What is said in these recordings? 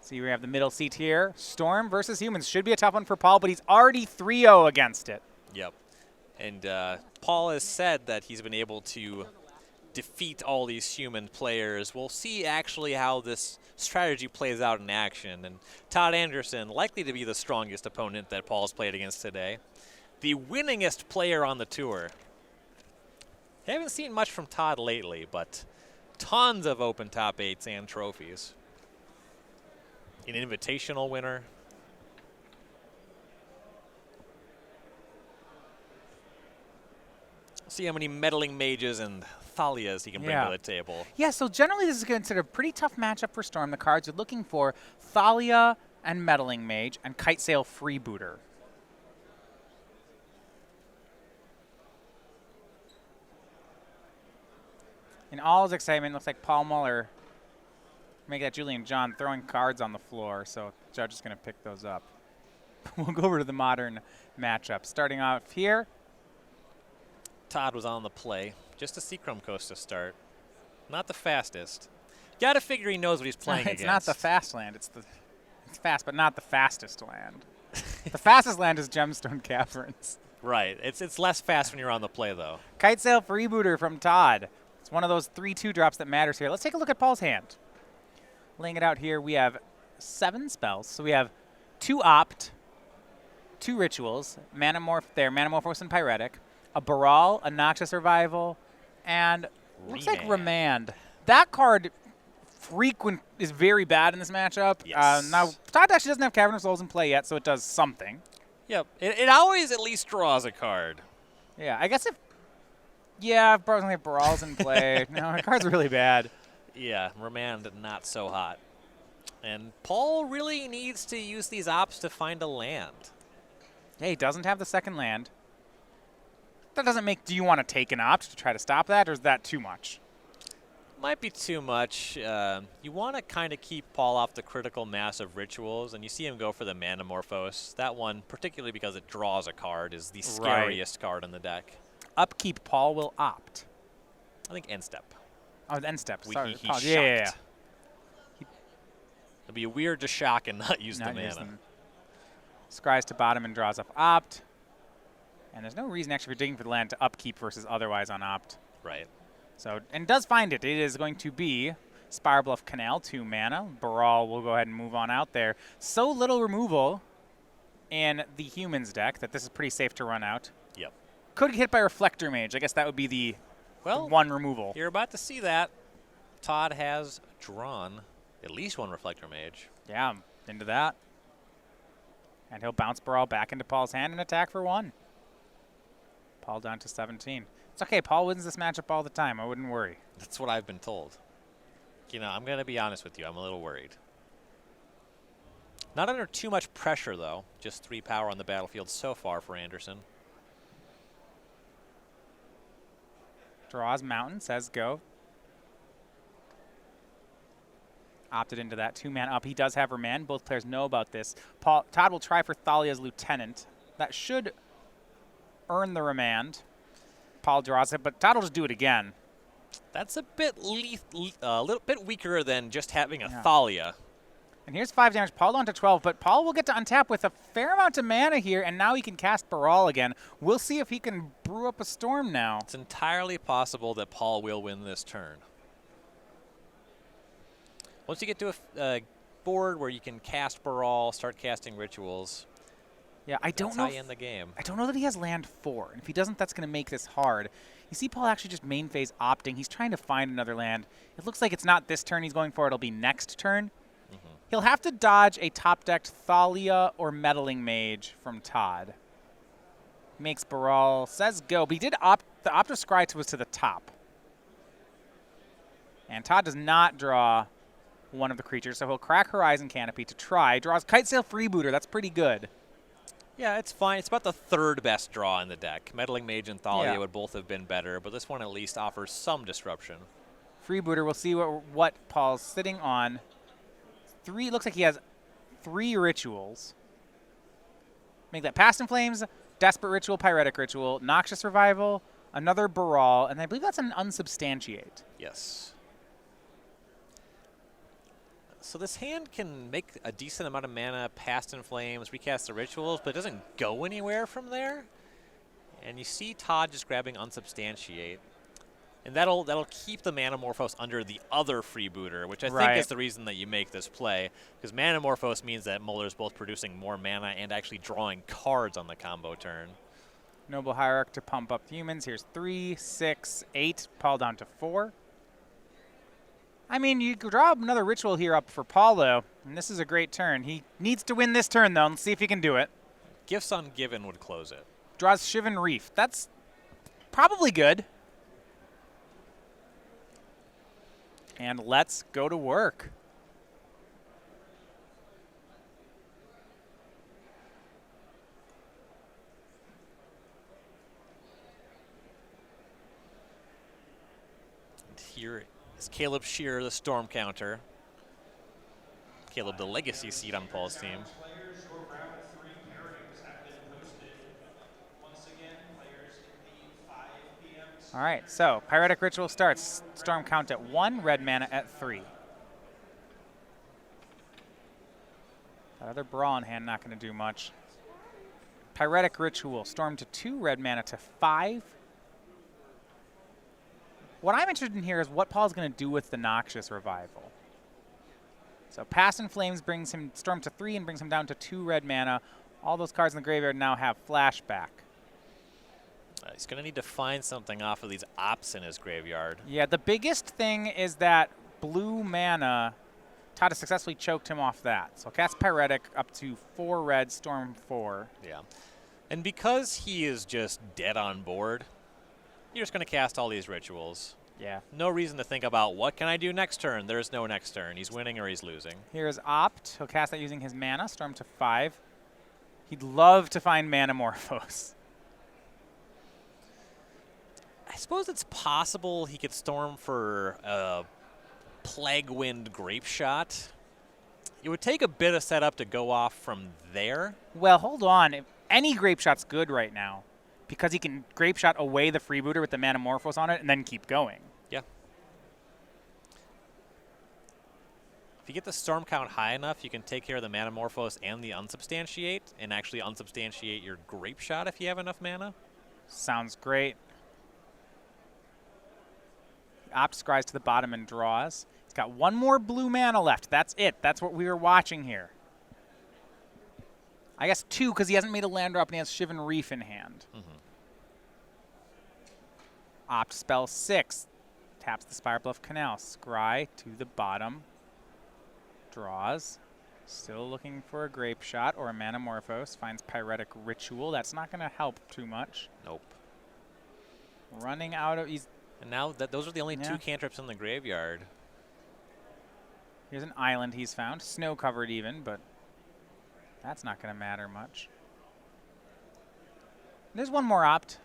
See, we have the middle seat here. Storm versus Humans. Should be a tough one for Paul, but he's already 3-0 against it. Yep. And Paul has said that he's been able to defeat all these human players. We'll see actually how this strategy plays out in action. And Todd Anderson, likely to be the strongest opponent that Paul's played against today. The winningest player on the tour. Haven't seen much from Todd lately, but tons of open top 8s and trophies. An invitational winner. See how many meddling mages and Thalias he can bring to the table. Yeah, so generally this is considered a pretty tough matchup for Storm. The cards are looking for Thalia and Meddling Mage and Kitesail Freebooter. In all his excitement, looks like Paul Muller make that Julian John throwing cards on the floor, so the judge is going to pick those up. We'll go over to the modern matchup. Starting off here. Todd was on the play. Just a Seacrum Coast to start. Not the fastest. Got to figure he knows what he's playing against. It's not the fast land. It's fast, but not the fastest land. The fastest land is Gemstone Caverns. Right. It's less fast when you're on the play, though. Kitesail Freebooter from Todd. It's one of those 3-2 drops that matters here. Let's take a look at Paul's hand. Laying it out here, we have 7 spells. So we have 2 Opt, 2 Rituals, Manamorph there, Manamorphos and Pyretic, a Baral, a Noxious Survival, and looks like Remand. That card is very bad in this matchup. Yes. Now, Todd actually doesn't have Cavern of Souls in play yet, so it does something. Yep. It always at least draws a card. Yeah, I guess if Bros only have Barals in play. No, the card's really bad. Yeah, Remand not so hot. And Paul really needs to use these ops to find a land. Yeah, he doesn't have the second land. That doesn't make... Do you want to take an opt to try to stop that, or is that too much? Might be too much. You want to kind of keep Paul off the critical mass of rituals, and you see him go for the Manamorphos. That one, particularly because it draws a card, is the scariest card in the deck. Upkeep, Paul will opt. I think end step. Oh, the end step. Sorry. He's shocked. Yeah. It'd be weird to shock and not use the mana. Scries to bottom and draws up opt. And there's no reason actually for digging for the land to upkeep versus otherwise on opt. Right. So, and does find it. It is going to be Spirebluff Canal, 2 mana. Baral will go ahead and move on out there. So little removal in the Humans deck that this is pretty safe to run out. Yep. Could get hit by Reflector Mage. I guess that would be the one removal. You're about to see that. Todd has drawn at least 1 Reflector Mage. Yeah, into that. And he'll bounce Baral back into Paul's hand and attack for 1. Paul down to 17. It's okay. Paul wins this matchup all the time. I wouldn't worry. That's what I've been told. You know, I'm going to be honest with you. I'm a little worried. Not under too much pressure, though. Just 3 power on the battlefield so far for Anderson. Draws Mountain, says go. Opted into that 2-man up. He does have Remand. Both players know about this. Todd will try for Thalia's Lieutenant. That should earn the Remand. Paul draws it, but Todd will just do it again. That's a bit a little bit weaker than just having a Thalia. And here's 5 damage. Paul down to 12, but Paul will get to untap with a fair amount of mana here, and now he can cast Baral again. We'll see if he can brew up a storm now. It's entirely possible that Paul will win this turn. Once you get to a board where you can cast Baral, start casting rituals. Yeah, I don't know. That's how you end the game. I don't know that he has land 4. And if he doesn't, that's going to make this hard. You see Paul actually just main phase opting. He's trying to find another land. It looks like it's not this turn he's going for. It'll be next turn. He'll have to dodge a top-decked Thalia or Meddling Mage from Todd. Makes Baral, says go. But he did opt. The opt of Scry was to the top. And Todd does not draw one of the creatures, so he'll crack Horizon Canopy to try. Draws Kitesail Freebooter. That's pretty good. Yeah, it's fine. It's about the 3rd best draw in the deck. Meddling Mage and Thalia would both have been better, but this one at least offers some disruption. Freebooter, we'll see what Paul's sitting on. Looks like he has 3 rituals. Make that Past in Flames, Desperate Ritual, Pyretic Ritual, Noxious Revival, another Baral, and I believe that's an Unsubstantiate. Yes. So this hand can make a decent amount of mana, Past in Flames, recast the rituals, but it doesn't go anywhere from there. And you see Todd just grabbing Unsubstantiate. And that'll keep the Manamorphose under the other freebooter, which I think is the reason that you make this play. Because Manamorphose means that Muller's both producing more mana and actually drawing cards on the combo turn. Noble Hierarch to pump up humans. Here's 3, 6, 8. Paul down to 4. I mean, you could draw another ritual here up for Paul, though, and this is a great turn. He needs to win this turn, though. Let's see if he can do it. Gifts Ungiven would close it. Draws Shivan Reef. That's probably good. And let's go to work. And here is Caleb Scherer, the Storm counter. Caleb, the legacy seed on Paul's team. All right, so Pyretic Ritual starts. Storm count at 1, red mana at 3. That other Brawl in hand not going to do much. Pyretic Ritual, Storm to 2, red mana to 5. What I'm interested in here is what Paul's going to do with the Noxious Revival. So Past in Flames brings him Storm to 3 and brings him down to 2 red mana. All those cards in the graveyard now have flashback. He's going to need to find something off of these ops in his graveyard. Yeah, the biggest thing is that blue mana, Todd has successfully choked him off that. So cast Pyretic up to 4 red, Storm 4. Yeah. And because he is just dead on board, you're just going to cast all these rituals. Yeah. No reason to think about what can I do next turn. There's no next turn. He's winning or he's losing. Here's Opt. He'll cast that using his mana, Storm to 5. He'd love to find Manamorphose. I suppose it's possible he could Storm for a Plague Wind Grape Shot. It would take a bit of setup to go off from there. Well, hold on. If any Grape Shot's good right now because he can Grape Shot away the freebooter with the Manamorphose on it and then keep going. Yeah. If you get the Storm count high enough, you can take care of the Manamorphose and the Unsubstantiate and actually Unsubstantiate your Grape Shot if you have enough mana. Sounds great. Opt scries to the bottom and draws. He's got 1 more blue mana left. That's it. That's what we were watching here. I guess 2 because he hasn't made a land drop and he has Shivan Reef in hand. Opt spell 6. Taps the Spirebluff Canal. Scry to the bottom. Draws. Still looking for a Grape Shot or a Manamorphose. Finds Pyretic Ritual. That's not going to help too much. Nope. Running out of... And now those are the only 2 cantrips in the graveyard. Here's an island he's found. Snow covered even, but that's not going to matter much. There's 1 more Opt.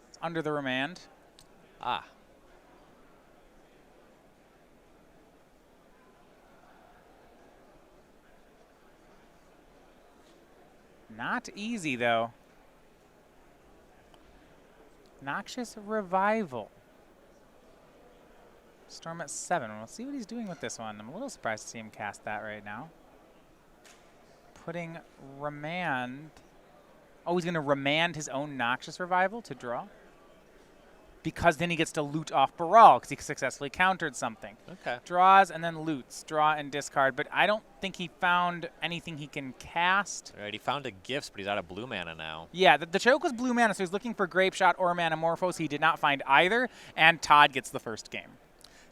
It's under the Remand. Ah. Not easy, though. Noxious Revival. Storm at 7. We'll see what he's doing with this one. I'm a little surprised to see him cast that right now. Putting Remand. Oh, he's going to Remand his own Noxious Revival to draw? Because then he gets to loot off Baral because he successfully countered something. Okay. Draws and then loots. Draw and discard. But I don't think he found anything he can cast. All right, he found a Gifts, but he's out of blue mana now. Yeah, the choke was blue mana, so he's looking for Grape Shot or Manamorphose. He did not find either, and Todd gets the first game.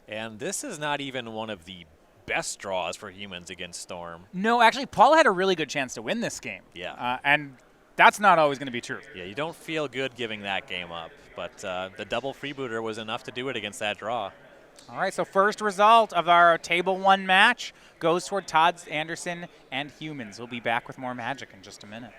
And this is not even one of the best draws for humans against Storm. No, actually, Paul had a really good chance to win this game. Yeah. And that's not always going to be true. Yeah, you don't feel good giving that game up, but the double freebooter was enough to do it against that draw. All right, so first result of our Table 1 match goes toward Todd Anderson and humans. We'll be back with more Magic in just a minute.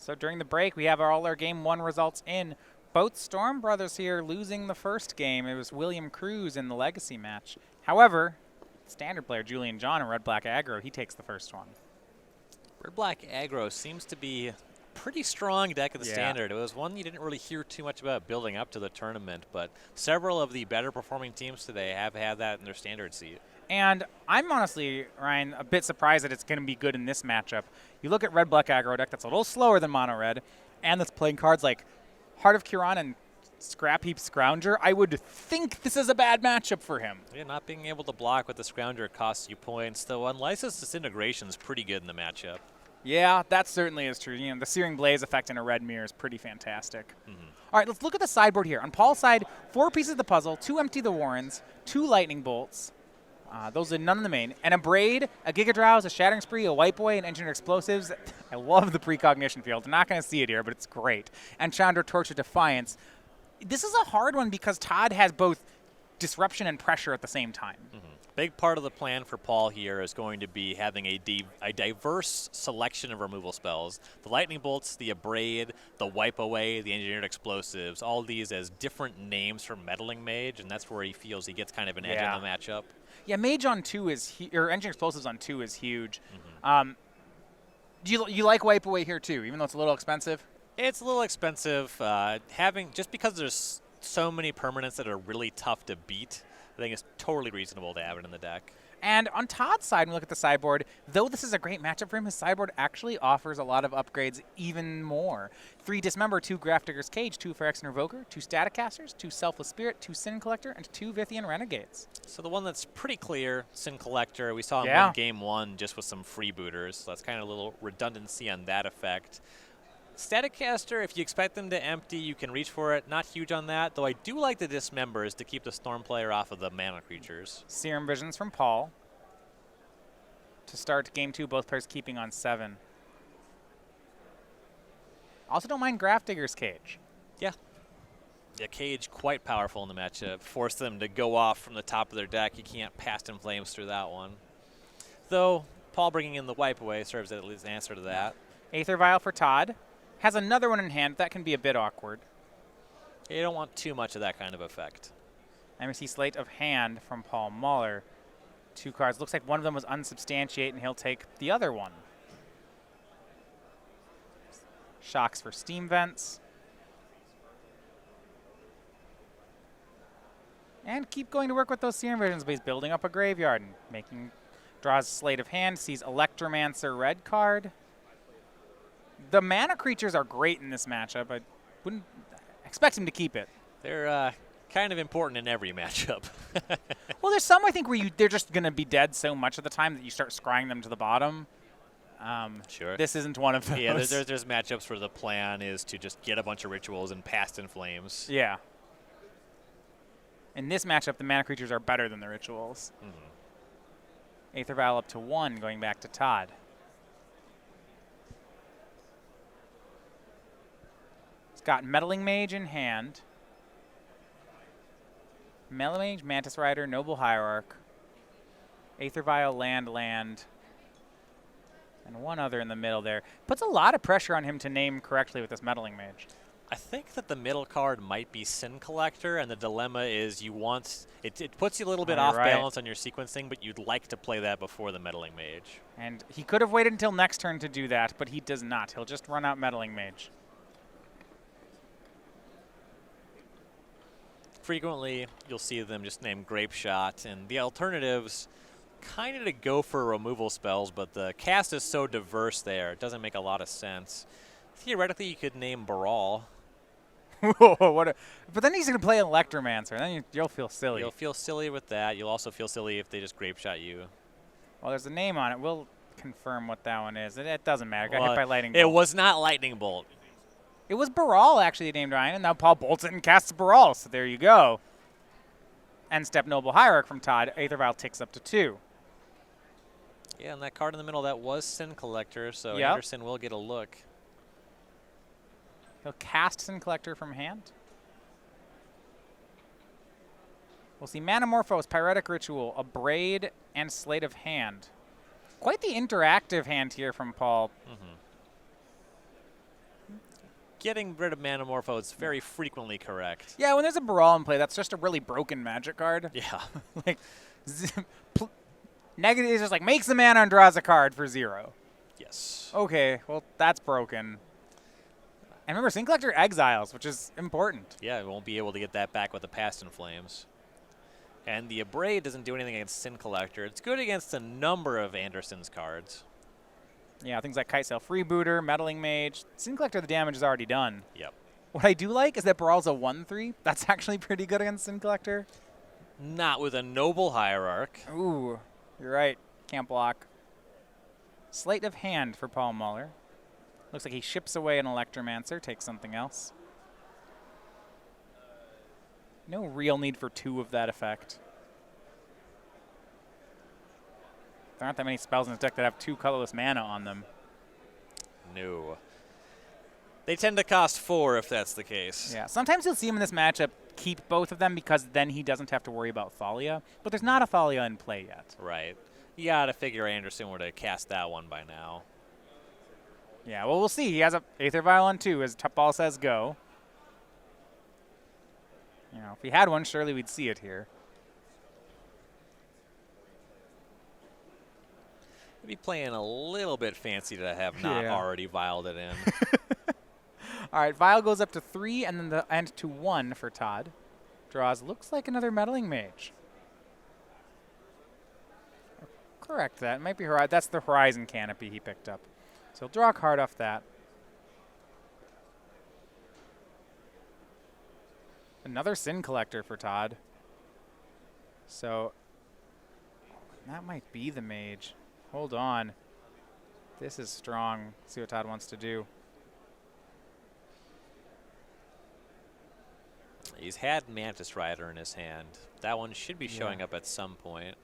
So during the break, we have all our Game 1 results in. Both Storm Brothers here losing the first game. It was William Cruse in the Legacy match. However, standard player Julian John in Red-Black Aggro, he takes the first one. Red-Black Aggro seems to be a pretty strong deck of the standard. It was one you didn't really hear too much about building up to the tournament, but several of the better performing teams today have had that in their standard seat. And I'm honestly, Ryan, a bit surprised that it's going to be good in this matchup. You look at Red-Black Aggro deck that's a little slower than Mono-Red, and that's playing cards like Heart of Kiran and Scrap Heap Scrounger. I would think this is a bad matchup for him. Yeah, not being able to block with the Scrounger costs you points, though Unlicensed Disintegration is pretty good in the matchup. Yeah, that certainly is true. You know, the Searing Blaze effect in a red mirror is pretty fantastic. All right, let's look at the sideboard here. On Paul's side, 4 pieces of the puzzle, 2 Empty the Warrens, 2 Lightning Bolts. Those are none in the main. And a Braid, a Giga Drowse, a Shattering Spree, a Wipe Away, and Engineered Explosives. I love the precognition field. I'm not going to see it here, but it's great. And Chandra Torch of Defiance. This is a hard one because Todd has both disruption and pressure at the same time. Big part of the plan for Paul here is going to be having a diverse selection of removal spells. The Lightning Bolts, the Abrade, the Wipe Away, the Engineered Explosives, all these as different names for Meddling Mage, and that's where he feels he gets kind of an edge in the matchup. Yeah, Mage on 2 is or Engineered Explosives on 2 is huge. Do you like Wipe Away here too, even though it's a little expensive? It's a little expensive. Just because there's so many permanents that are really tough to beat, I think it's totally reasonable to have it in the deck. And on Todd's side, when we look at the sideboard, though this is a great matchup for him, his sideboard actually offers a lot of upgrades even more. 3 Dismember, 2 Grafdigger's Cage, 2 Phyrexian Revoker, 2 Staticasters, 2 Selfless Spirit, 2 Sin Collector, and 2 Vithian Renegades. So the one that's pretty clear, Sin Collector, we saw him win game 1 just with some freebooters, so that's kind of a little redundancy on that effect. Staticaster, if you expect them to empty, you can reach for it. Not huge on that, though I do like the Dismembers to keep the Storm player off of the mana creatures. Serum Visions from Paul. To start game 2, both players keeping on 7. Also don't mind Grafdigger's Cage. Yeah. Yeah, Cage quite powerful in the matchup. Force them to go off from the top of their deck. You can't Past in Flames through that one. Though, Paul bringing in the Wipe Away serves at least an answer to that. Aether Vial for Todd. Has another one in hand. That can be a bit awkward. You don't want too much of that kind of effect. Embassy Slate of Hand from Paul Muller. 2 cards. Looks like one of them was Unsubstantiate, and he'll take the other one. Shocks for Steam Vents. And keep going to work with those Serum Visions, but he's building up a graveyard and draws Slate of Hand, sees Electromancer red card. The mana creatures are great in this matchup. I wouldn't expect him to keep it. They're kind of important in every matchup. Well, there's some, I think, where they're just going to be dead so much of the time that you start scrying them to the bottom. Sure. This isn't one of those. Yeah, there's matchups where the plan is to just get a bunch of rituals and Past in Flames. Yeah. In this matchup, the mana creatures are better than the rituals. Aether Vial up to 1, going back to Todd. He's got Meddling Mage in hand. Meddling Mage, Mantis Rider, Noble Hierarch. Aether Vial, land, and one other in the middle there. Puts a lot of pressure on him to name correctly with this Meddling Mage. I think that the middle card might be Sin Collector, and the dilemma is you want it puts you a little bit off balance on your sequencing, but you'd like to play that before the Meddling Mage. And he could have waited until next turn to do that, but he does not. He'll just run out Meddling Mage. Frequently, you'll see them just named Grape Shot, and the alternatives kind of to go for removal spells, but the cast is so diverse there, it doesn't make a lot of sense. Theoretically, you could name Baral. But then he's going to play Electromancer, and then you'll feel silly. You'll feel silly with that. You'll also feel silly if they just Grape Shot you. Well, there's a name on it. We'll confirm what that one is. It doesn't matter. Got hit by Lightning Bolt. It was not Lightning Bolt. It was Baral, actually, named Ryan, and now Paul bolts it and casts Baral, so there you go. End step Noble Hierarch from Todd. Aether Vial ticks up to 2. Yeah, and that card in the middle, that was Sin Collector, so Anderson will get a look. He'll cast Sin Collector from hand. We'll see Manamorphose, Pyretic Ritual, Abrade, and Slate of Hand. Quite the interactive hand here from Paul. getting rid of Manamorpho is very frequently correct. Yeah, when there's a Brawl in play, that's just a really broken Magic card. Yeah. Like, negative is just like, makes the mana and draws a card for 0. Yes. Okay, well, that's broken. And remember, Sin Collector exiles, which is important. Yeah, we won't be able to get that back with the Past in Flames. And the Abrade doesn't do anything against Sin Collector. It's good against a number of Anderson's cards. Yeah, things like Kite Sail Freebooter, Meddling Mage. Sin Collector, the damage is already done. Yep. What I do like is that Brawl's a 1/3. That's actually pretty good against Sin Collector. Not with a Noble Hierarch. Ooh, you're right. Can't block. Sleight of Hand for Paul Muller. Looks like he ships away an Electromancer, takes something else. No real need for 2 of that effect. There aren't that many spells in this deck that have 2 colorless mana on them. No. They tend to cost 4 if that's the case. Yeah, sometimes you'll see him in this matchup keep both of them because then he doesn't have to worry about Thalia. But there's not a Thalia in play yet. Right. You gotta figure Anderson would have cast that one by now. Yeah, well, we'll see. He has a Aether Vial on 2, as Ball says go. You know, if he had one, surely we'd see it here. He'd be playing a little bit fancy to have not already vialed it in. All right, Vial goes up to 3, and then the end to 1 for Todd. Draws, looks like another Meddling Mage. Correct that. It might be Horizon. That's the Horizon Canopy he picked up. So he'll draw a card off that. Another Sin Collector for Todd. So that might be the Mage. Hold on. This is strong. Let's see what Todd wants to do. He's had Mantis Rider in his hand. That one should be showing up at some point.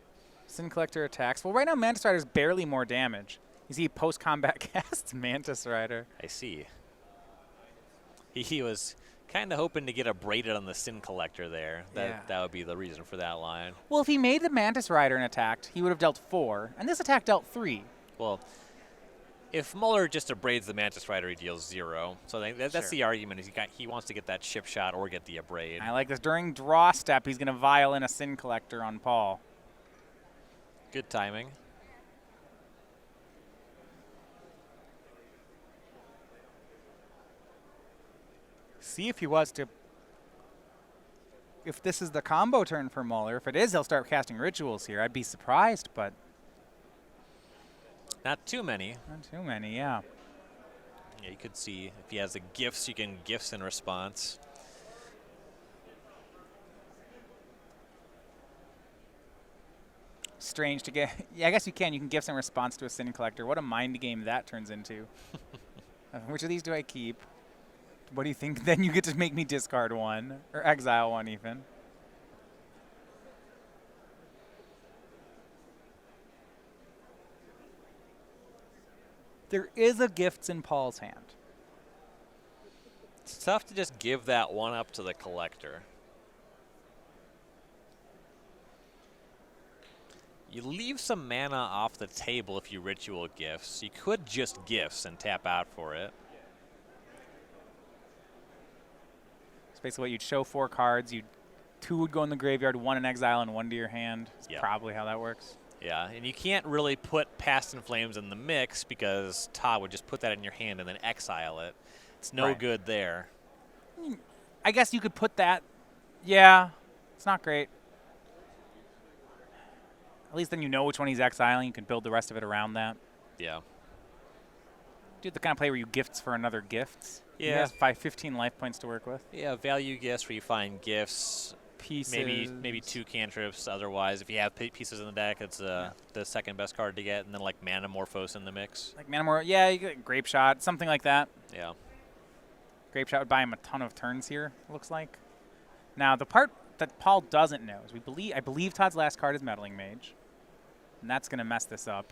Sin Collector attacks. Well, right now Mantis Rider is barely more damage. You see post-combat casts Mantis Rider. I see. He was kind of hoping to get abraded on the Sin Collector there. That would be the reason for that line. Well, if he made the Mantis Rider and attacked, he would have dealt 4, and this attack dealt 3. Well, if Muller just abrades the Mantis Rider, he deals 0. So that's the argument. Is he wants to get that chip shot or get the abrade. I like this. During draw step, he's going to vial in a Sin Collector on Paul. Good timing. See if he was to... If this is the combo turn for Muller. If it is, he'll start casting rituals here. I'd be surprised, but... Not too many. Not too many, yeah. Yeah, you could see if he has the gifts, you can gifts in response. Strange to get... Yeah, I guess you can. You can gifts in response to a Sin Collector. What a mind game that turns into. Which of these do I keep? What do you think? Then you get to make me discard 1. Or exile 1 even. There is a gifts in Paul's hand. It's tough to just give that one up to the collector. You leave some mana off the table if you ritual gifts. You could just gifts and tap out for it. It's basically what you'd show 4 cards. 2 would go in the graveyard, 1 in exile, and 1 to your hand. That's probably how that works. Yeah, and you can't really put Past in Flames in the mix because Todd would just put that in your hand and then exile it. It's no good there. I guess you could put that. Yeah, it's not great. At least then you know which one he's exiling. You can build the rest of it around that. Yeah. Do the kind of play where you gifts for another gifts. Yeah. He has 15 life points to work with. Yeah, value gifts where you find gifts. Pieces. Maybe 2 cantrips. Otherwise, if you have pieces in the deck, it's the second best card to get. And then like Manamorphose in the mix. Like Manamorphose, yeah, you get Grape Shot, something like that. Yeah. Grape Shot would buy him a ton of turns here, it looks like. Now, the part that Paul doesn't know is I believe Todd's last card is Meddling Mage. And that's going to mess this up.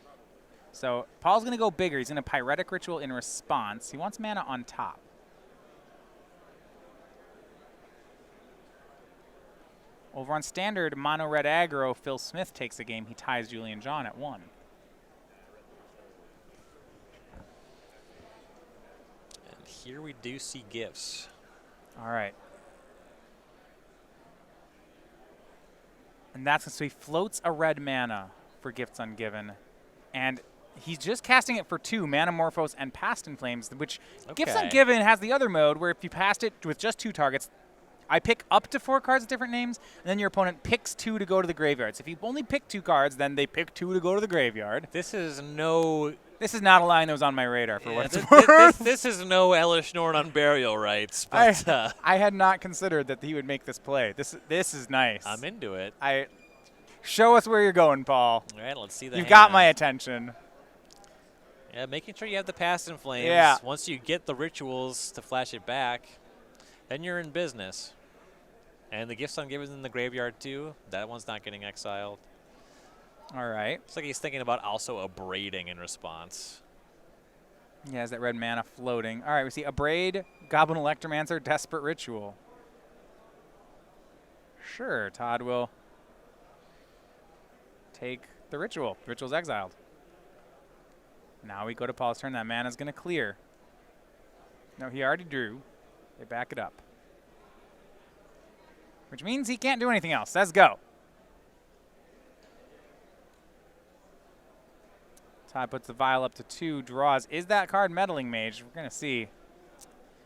So Paul's going to go bigger. He's going to Pyretic Ritual in response. He wants mana on top. Over on Standard, Mono Red Aggro, Phil Smith takes a game. He ties Julian John at 1. And here we do see gifts. All right. And that's so he floats a red mana for Gifts Ungiven. And he's just casting it for 2, Manamorphose and Past in Flames, which Gifts Ungiven has the other mode where if you passed it with just 2 targets, I pick up to 4 cards with different names, and then your opponent picks 2 to go to the graveyard. So if you only pick 2 cards, then they pick 2 to go to the graveyard. This is no... This is not a line that was on my radar for what it's worth. This is no Elish Norn on burial rights. But, I had not considered that he would make this play. This is nice. I'm into it. Show us where you're going, Paul. All right, let's see the You've got my attention. Yeah, making sure you have the Past in Flames. Yeah. Once you get the rituals to flash it back, then you're in business. And the Gifts Ungiven in the graveyard, too. That one's not getting exiled. All right. Looks like he's thinking about also abrading in response. He has that red mana floating. All right, we see Abrade, Goblin Electromancer, Desperate Ritual. Sure, Todd will take the Ritual. Ritual's exiled. Now we go to Paul's turn. That mana's going to clear. No, he already drew. They back it up. Which means he can't do anything else. Let's go. Todd puts the vial up to 2, draws. Is that card Meddling Mage? We're going to see.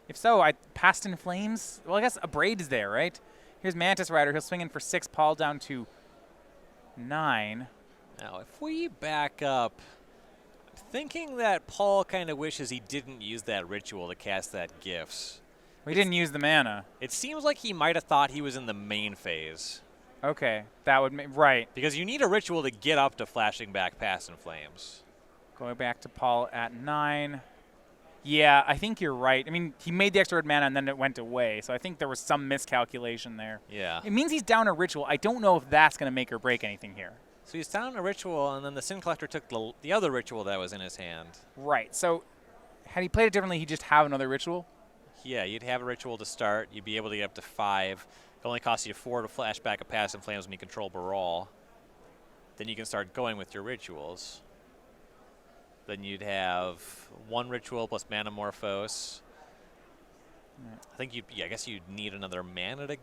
If so, Past in Flames? Well, I guess Abrade is there, right? Here's Mantis Rider. He'll swing in for 6, Paul down to 9. Now, if we back up, I'm thinking that Paul kind of wishes he didn't use that ritual to cast that Gifts. We didn't use the mana. It seems like he might have thought he was in the main phase. Okay, that would make right. Because you need a ritual to get up to flashing back Past in Flames. Going back to Paul at 9. Yeah, I think you're right. I mean, he made the extra red mana and then it went away, so I think there was some miscalculation there. Yeah. It means he's down a ritual. I don't know if that's going to make or break anything here. So he's down a ritual, and then the Sin Collector took the other ritual that was in his hand. Right. So had he played it differently, he'd just have another ritual? Yeah, you'd have a ritual to start. You'd be able to get up to 5. It only costs you 4 to flash back a Past in Flames when you control Baral. Then you can start going with your rituals. Then you'd have 1 ritual plus Manamorphose. I think I guess you'd need another mana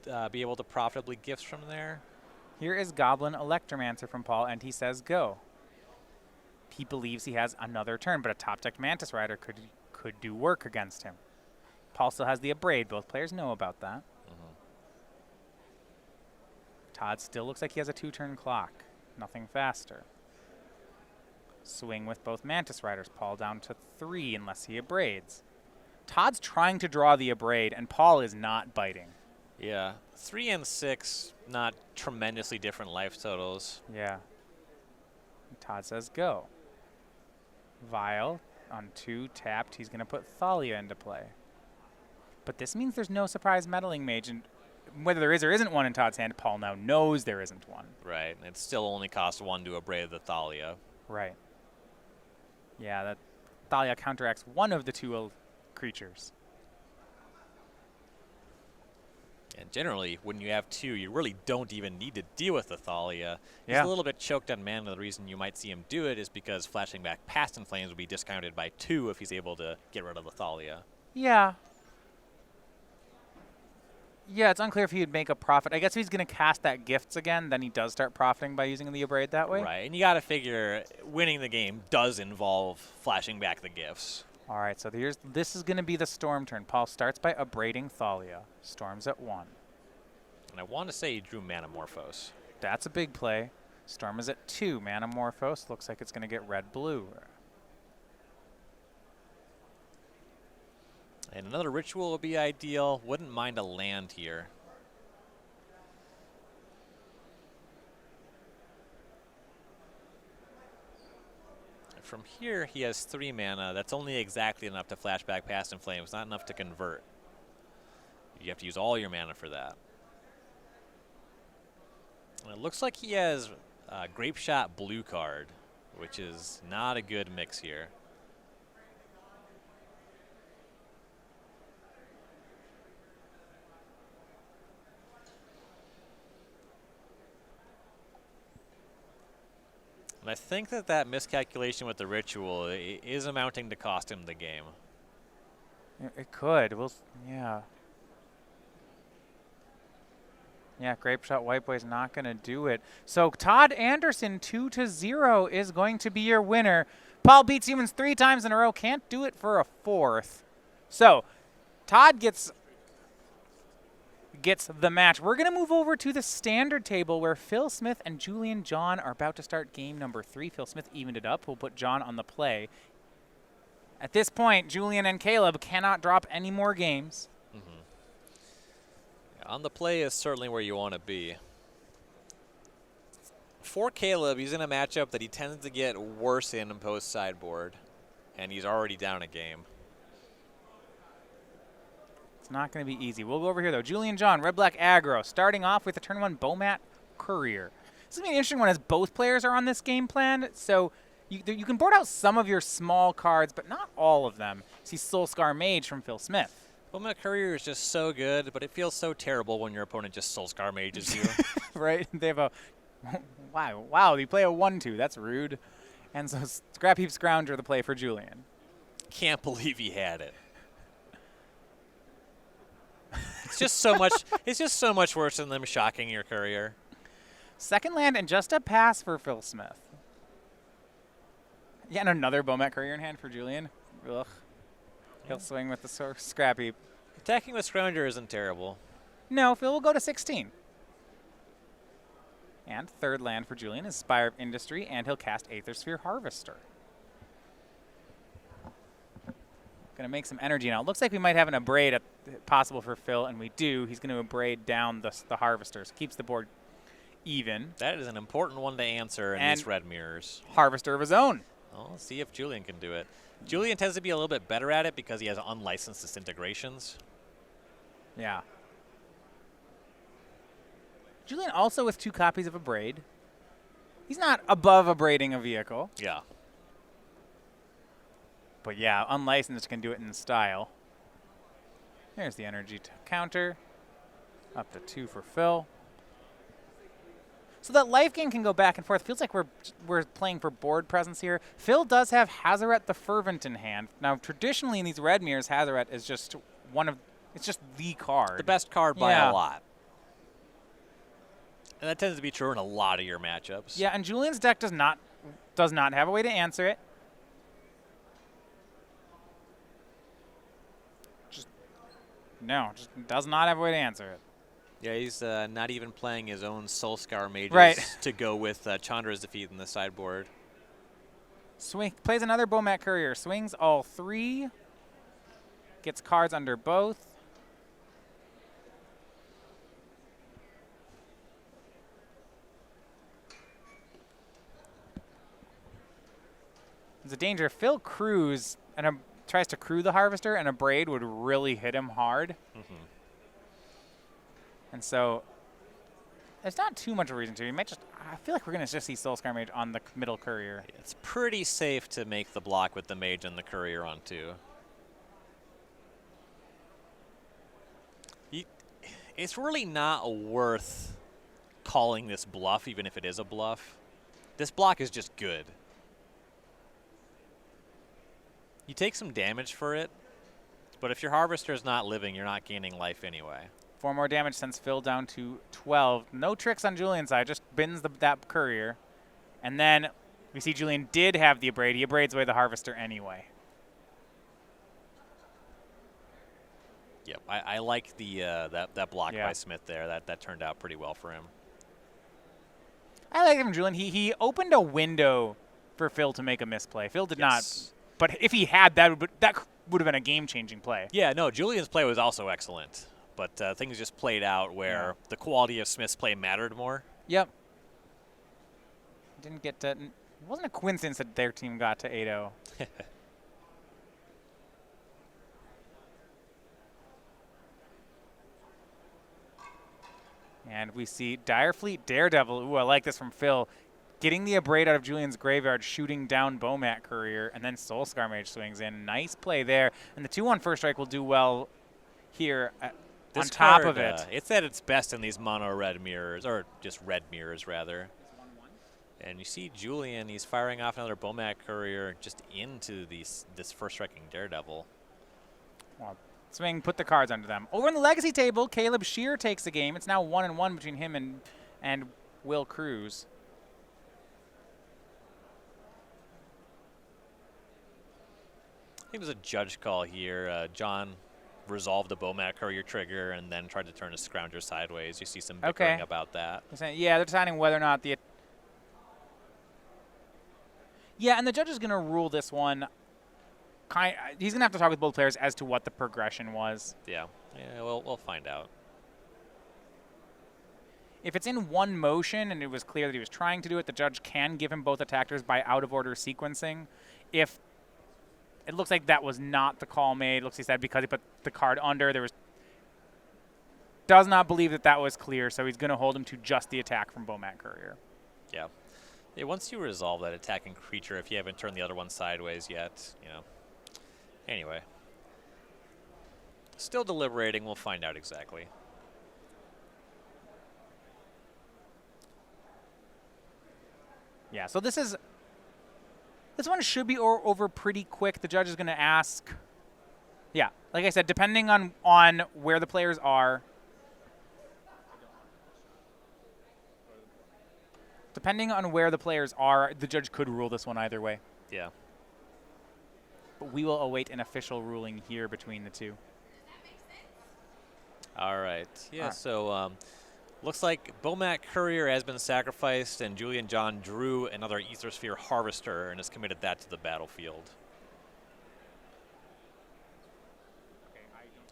to be able to profitably Gifts from there. Here is Goblin Electromancer from Paul, and he says go. He believes he has another turn, but a top-decked Mantis Rider could do work against him. Paul still has the Abrade. Both players know about that. Todd still looks like he has a 2-turn clock. Nothing faster. Swing with both Mantis Riders. Paul down to 3 unless he abrades. Todd's trying to draw the Abrade, and Paul is not biting. Yeah. 3 and 6, not tremendously different life totals. Yeah. And Todd says go. Vial on 2 tapped. He's going to put Thalia into play. But this means there's no surprise Meddling Mage, and whether there is or isn't one in Todd's hand, Paul now knows there isn't one. Right. It still only costs 1 to abrade the Thalia. Right. Yeah, that Thalia counteracts one of the 2 creatures. And generally, when you have 2, you really don't even need to deal with the Thalia. He's Yeah. a little bit choked on mana. The reason you might see him do it is because flashing back Past in Flames would be discounted by 2 if he's able to get rid of the Thalia. Yeah. Yeah, it's unclear if he would make a profit. I guess if he's going to cast that Gifts again, then he does start profiting by using the Abrade that way. Right, and you got to figure winning the game does involve flashing back the Gifts. All right, so this is going to be the Storm turn. Paul starts by abrading Thalia. Storm's at 1. And I want to say he drew Manamorphose. That's a big play. Storm is at 2. Manamorphose looks like it's going to get red-blue. And another ritual would be ideal. Wouldn't mind a land here. From here, he has 3 mana. That's only exactly enough to flash back Past in Flames, not enough to convert. You have to use all your mana for that. And it looks like he has a Grape Shot blue card, which is not a good mix here. And I think that miscalculation with the ritual is amounting to cost him the game. It could. Yeah. Yeah, Grape Shot White Boy's not going to do it. So Todd Anderson, 2-0, is going to be your winner. Paul beats humans 3 times in a row. Can't do it for a 4th. So Todd gets the match. We're going to move over to the standard table where Phil Smith and Julian John are about to start game number 3. Phil Smith evened it up. We'll put John on the play. At this point, Julian and Caleb cannot drop any more games. On the play is certainly where you want to be. For Caleb, he's in a matchup that he tends to get worse in post sideboard, and he's already down a game. It's not going to be easy. We'll go over here, though. Julian John, Red-Black Aggro, starting off with a turn 1 Bomat Courier. This is going to be an interesting one as both players are on this game plan, so you can board out some of your small cards, but not all of them. See Soul Scar Mage from Phil Smith. Bomat Courier is just so good, but it feels so terrible when your opponent just Soul Scar Mages you. Right? They have a wow, you play a 1/2. That's rude. And so Scrap Heap Scrounger the play for Julian. Can't believe he had it. It's just so much. It's just so much worse than them shocking your Courier. Second land and just a pass for Phil Smith. Yeah, and another Bomat Courier in hand for Julian. Ugh. He'll swing with the Scrap Heap. Attacking with Scrounger isn't terrible. No, Phil will go to 16. And third land for Julian is Spire of Industry, and he'll cast Aethersphere Harvester. Going to make some energy now. It looks like we might have an Abrade possible for Phil, and we do. He's going to Abrade down the Harvesters. Keeps the board even. That is an important one to answer in these red mirrors. Harvester of his own. Well, let's see if Julian can do it. Julian tends to be a little bit better at it because he has unlicensed disintegrations. Yeah. Julian also with 2 copies of Abrade. He's not above abrading a vehicle. Yeah. But yeah, unlicensed can do it in style. There's the energy counter. Up to 2 for Phil. So that life gain can go back and forth. Feels like we're playing for board presence here. Phil does have Hazaret the Fervent in hand. Now, traditionally in these red mirrors, Hazaret is just it's just the card. The best card by a lot. And that tends to be true in a lot of your matchups. Yeah, and Julian's deck does not have a way to answer it. Just does not have a way to answer it. Yeah, he's not even playing his own Soul Scar Mages to go with Chandra's defeat in the sideboard. Plays another Bomat Courier. Swings all 3. Gets cards under both. There's a danger. Phil Cruse tries to crew the Harvester, and Abrade would really hit him hard. And so there's not too much of a reason to. I feel like we're going to just see Soul Scar Mage on the middle Courier. It's pretty safe to make the block with the Mage and the Courier on 2. It's really not worth calling this bluff, even if it is a bluff. This block is just good. You take some damage for it, but if your Harvester is not living, you're not gaining life anyway. 4 more damage sends Phil down to 12. No tricks on Julian's side, just bins that Courier. And then we see Julian did have the Abrade. He Abrades away the Harvester anyway. Yep, I like the that block by Smith there. That turned out pretty well for him. I like him, Julian. He opened a window for Phil to make a misplay. Phil did not. But if he had, that would have been a game-changing play. Yeah, no, Julian's play was also excellent. But things just played out where the quality of Smith's play mattered more. Yep. Didn't get to. It wasn't a coincidence that their team got to 8-0. And we see Direfleet Daredevil. Ooh, I like this from Phil. Getting the Abrade out of Julian's graveyard, shooting down Bomat Courier, and then Soul Scar Mage swings in. Nice play there. And the 2-1 first strike will do well here on top of it. It's at its best in these mono red mirrors, or just red mirrors, rather. And you see Julian, he's firing off another Bomat Courier just into this first striking Daredevil. Well, swing, put the cards under them. Over in the legacy table, Caleb Scherer takes the game. It's now 1-1 between him and Will Cruse. I think it was a judge call here. John resolved the Bomat Courier trigger and then tried to turn his Scrounger sideways. You see some bickering about that. Yeah, they're deciding whether or not the... Yeah, and the judge is going to rule this one. He's going to have to talk with both players as to what the progression was. Yeah, we'll find out. If it's in one motion and it was clear that he was trying to do it, the judge can give him both attackers by out-of-order sequencing. If it looks like that was not the call made, looks like he said because he put the card under, does not believe that that was clear, so he's going to hold him to just the attack from Bomat Courier. Yeah. Once you resolve that attacking creature, if you haven't turned the other one sideways yet, Anyway. Still deliberating. We'll find out exactly. Yeah, so this one should be over pretty quick. The judge is going to ask. Yeah, like I said, depending on where the players are. Depending on where the players are, the judge could rule this one either way. Yeah. But we will await an official ruling here between the two. All right. Yeah, so looks like Bomat Courier has been sacrificed, and Julian John drew another Aethersphere Harvester and has committed that to the battlefield.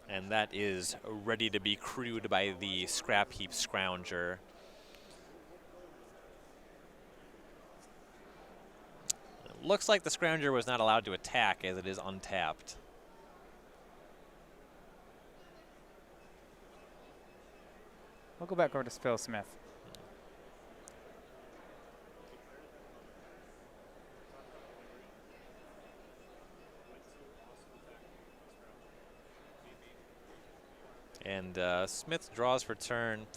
And that is ready to be crewed by the Scrap Heap Scrounger. Looks like the Scrounger was not allowed to attack as it is untapped. We'll go back over to Phil Smith. And Smith draws for turn.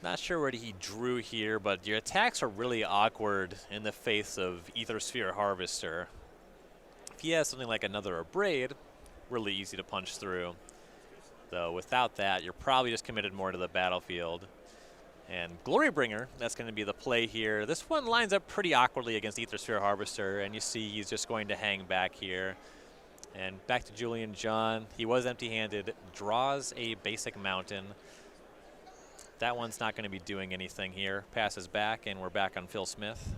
Not sure what he drew here, but your attacks are really awkward in the face of Aethersphere Harvester. If he has something like another Abrade, really easy to punch through. Though without that, you're probably just committed more to the battlefield. And Glorybringer, that's going to be the play here. This one lines up pretty awkwardly against Aethersphere Harvester, and you see he's just going to hang back here. And back to Julian John. He was empty-handed, draws a basic mountain. That one's not going to be doing anything here. Passes back, and we're back on Phil Smith.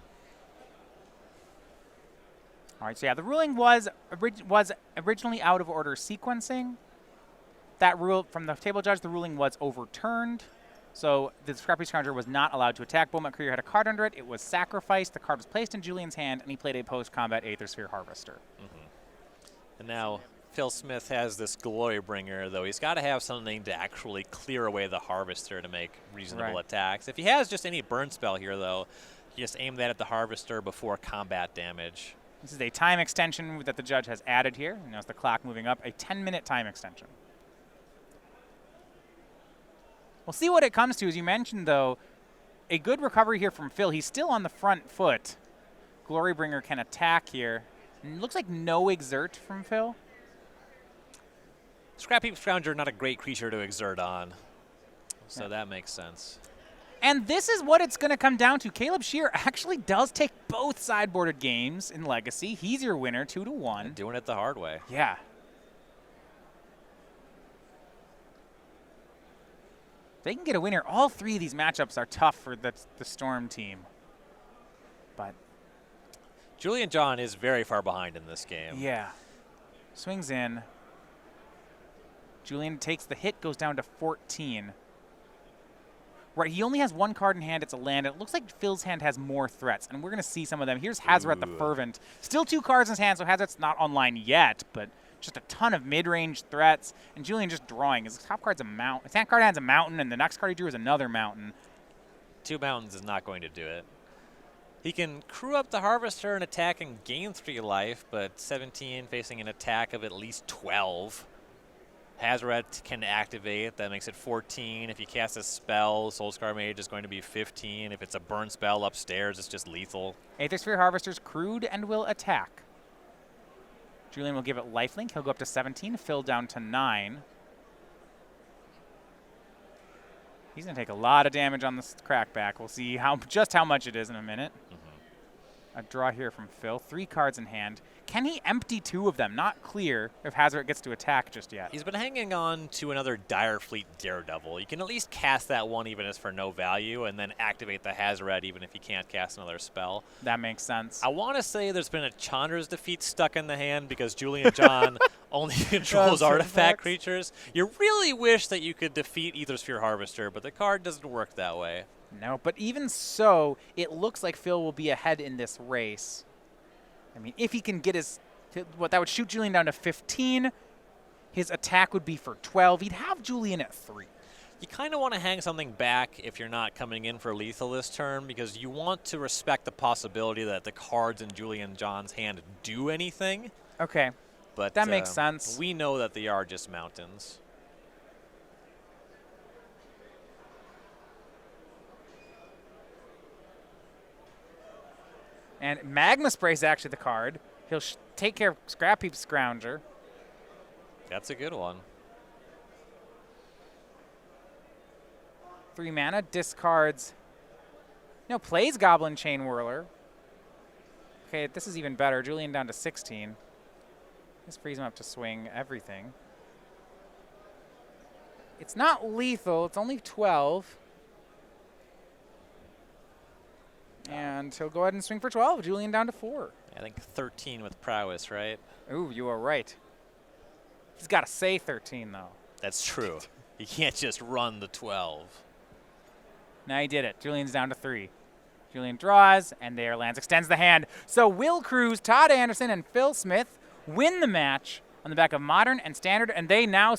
All right, so yeah, the ruling was originally out of order sequencing. That rule from the table judge, the ruling was overturned. So the Scrappy Scrounger was not allowed to attack. Bomat Courier had a card under it. It was sacrificed. The card was placed in Julian's hand, and he played a post-combat Aethersphere Harvester. And now Phil Smith has this Glorybringer, though he's got to have something to actually clear away the Harvester to make reasonable attacks. If he has just any burn spell here, though, you just aim that at the Harvester before combat damage. This is a time extension that the judge has added here. You notice the clock moving up, a 10-minute time extension. We'll see what it comes to. As you mentioned, though, a good recovery here from Phil. He's still on the front foot. Glorybringer can attack here. And it looks like no exert from Phil. Scrap Heap Scrounger, not a great creature to exert on. So that makes sense. And this is what it's going to come down to. Caleb Scherer actually does take both sideboarded games in Legacy. He's your winner, 2-1. And doing it the hard way. Yeah. They can get a winner. All three of these matchups are tough for the Storm team. But Julian John is very far behind in this game. yeah. Swings in. Julian takes the hit, goes down to 14. Right, he only has one card in hand. It's a land. It looks like Phil's hand has more threats, and we're going to see some of them. Here's Hazoret the Fervent. Still 2 cards in his hand, so Hazoret's not online yet, but just a ton of mid-range threats. And Julian just drawing. His top card's a mountain. His hand card has a mountain, and the next card he drew is another mountain. 2 mountains is not going to do it. He can crew up the Harvester and attack and gain 3 life, but 17 facing an attack of at least 12. Hazoret can activate. That makes it 14. If he casts a spell, Soulscar Mage is going to be 15. If it's a burn spell upstairs, it's just lethal. Aethersphere Harvester's crewed and will attack. Julian will give it lifelink. He'll go up to 17. Phil down to 9. He's going to take a lot of damage on this crackback. We'll see just how much it is in a minute. A draw here from Phil. 3 cards in hand. Can he empty 2 of them? Not clear if Hazoret gets to attack just yet. He's been hanging on to another Dire Fleet Daredevil. You can at least cast that one even if it's for no value, and then activate the Hazoret even if you can't cast another spell. That makes sense. I want to say there's been a Chandra's Defeat stuck in the hand because Julian John only controls artifact creatures. You really wish that you could defeat Aethersphere Harvester, but the card doesn't work that way. No, but even so, it looks like Phil will be ahead in this race. I mean, if he can get that would shoot Julian down to 15. His attack would be for 12. He'd have Julian at 3. You kind of want to hang something back if you're not coming in for lethal this turn, because you want to respect the possibility that the cards in Julian John's hand do anything. Okay, but that makes sense. We know that they are just mountains. And Magma Spray is actually the card. He'll take care of Scrap Heap Scrounger. That's a good one. 3 mana, discards. No, plays Goblin Chain Whirler. Okay, this is even better. Julian down to 16. This frees him up to swing everything. It's not lethal. It's only 12. And he'll go ahead and swing for 12. Julian down to 4. I think 13 with prowess, right? Ooh, you are right. He's got to say 13, though. That's true. You can't just run the 12. Now he did it. Julian's down to 3. Julian draws, and there lands, extends the hand. So Will Cruse, Todd Anderson, and Phil Smith win the match on the back of Modern and Standard, and they now